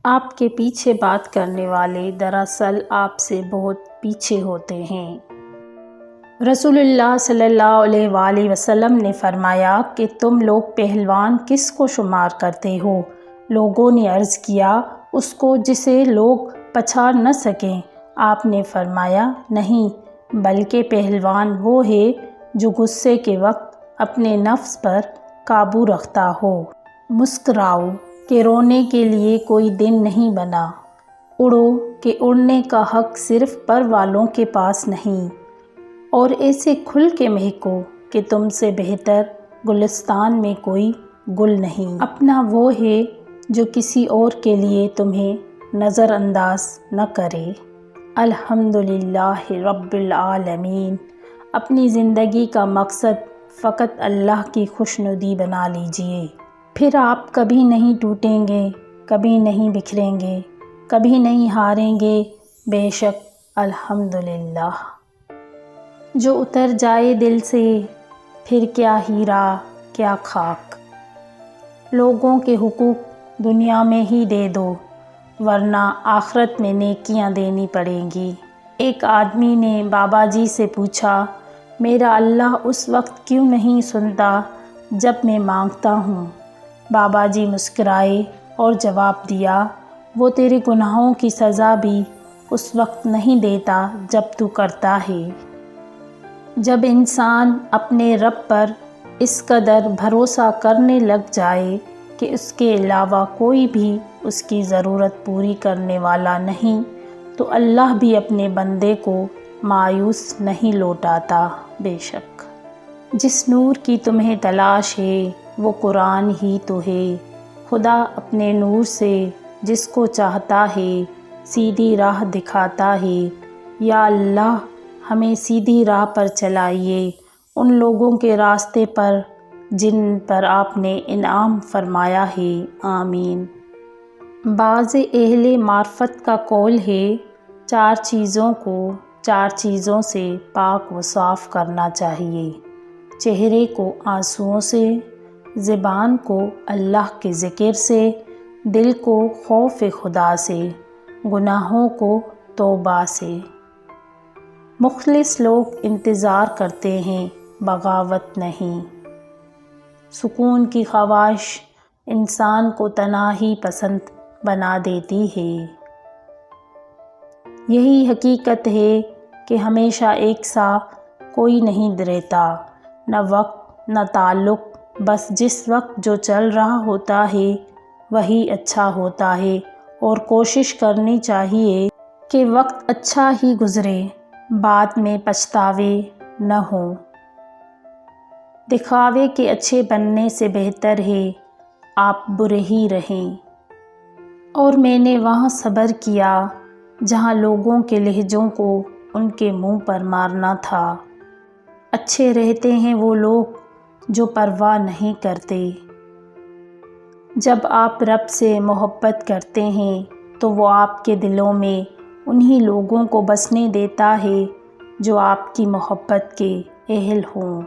آپ کے پیچھے بات کرنے والے دراصل آپ سے بہت پیچھے ہوتے ہیں۔ رسول اللہ صلی اللہ علیہ وآلہ وسلم نے فرمایا کہ تم لوگ پہلوان کس کو شمار کرتے ہو؟ لوگوں نے عرض کیا اس کو جسے لوگ پچھاڑ نہ سکیں۔ آپ نے فرمایا نہیں، بلکہ پہلوان وہ ہے جو غصے کے وقت اپنے نفس پر قابو رکھتا ہو۔ مسکراؤ کہ رونے کے لیے کوئی دن نہیں بنا، اڑو کہ اڑنے کا حق صرف پر والوں کے پاس نہیں، اور ایسے کھل کے مہکو کہ تم سے بہتر گلستان میں کوئی گل نہیں۔ اپنا وہ ہے جو کسی اور کے لیے تمہیں نظر انداز نہ کرے۔ الحمدللہ رب العالمین۔ اپنی زندگی کا مقصد فقط اللہ کی خوشنودی بنا لیجئے، پھر آپ کبھی نہیں ٹوٹیں گے، کبھی نہیں بکھریں گے، کبھی نہیں ہاریں گے۔ بے شک الحمدللہ جو اتر جائے دل سے، پھر کیا ہیرا کیا خاک۔ لوگوں کے حقوق دنیا میں ہی دے دو، ورنہ آخرت میں نیکیاں دینی پڑیں گی۔ ایک آدمی نے بابا جی سے پوچھا، میرا اللہ اس وقت کیوں نہیں سنتا جب میں مانگتا ہوں؟ بابا جی مسکرائے اور جواب دیا، وہ تیرے گناہوں کی سزا بھی اس وقت نہیں دیتا جب تو کرتا ہے۔ جب انسان اپنے رب پر اس قدر بھروسہ کرنے لگ جائے کہ اس کے علاوہ کوئی بھی اس کی ضرورت پوری کرنے والا نہیں، تو اللہ بھی اپنے بندے کو مایوس نہیں لوٹاتا۔ بے شک جس نور کی تمہیں تلاش ہے وہ قرآن ہی تو ہے۔ خدا اپنے نور سے جس کو چاہتا ہے سیدھی راہ دکھاتا ہے۔ یا اللہ ہمیں سیدھی راہ پر چلائیے، ان لوگوں کے راستے پر جن پر آپ نے انعام فرمایا ہے، آمین۔ بعض اہل معرفت کا قول ہے، چار چیزوں کو چار چیزوں سے پاک و صاف کرنا چاہیے: چہرے کو آنسوؤں سے، زبان کو اللہ کے ذکر سے، دل کو خوف خدا سے، گناہوں کو توبہ سے۔ مخلص لوگ انتظار کرتے ہیں، بغاوت نہیں۔ سکون کی خواہش انسان کو تنہائی پسند بنا دیتی ہے۔ یہی حقیقت ہے کہ ہمیشہ ایک سا کوئی نہیں رہتا، نہ وقت نہ تعلق، بس جس وقت جو چل رہا ہوتا ہے وہی اچھا ہوتا ہے، اور کوشش کرنی چاہیے کہ وقت اچھا ہی گزرے، بعد میں پچھتاوے نہ ہوں۔ دکھاوے کے اچھے بننے سے بہتر ہے آپ برے ہی رہیں۔ اور میں نے وہاں صبر کیا جہاں لوگوں کے لہجوں کو ان کے منہ پر مارنا تھا۔ اچھے رہتے ہیں وہ لوگ جو پرواہ نہیں کرتے۔ جب آپ رب سے محبت کرتے ہیں تو وہ آپ کے دلوں میں انہی لوگوں کو بسنے دیتا ہے جو آپ کی محبت کے اہل ہوں۔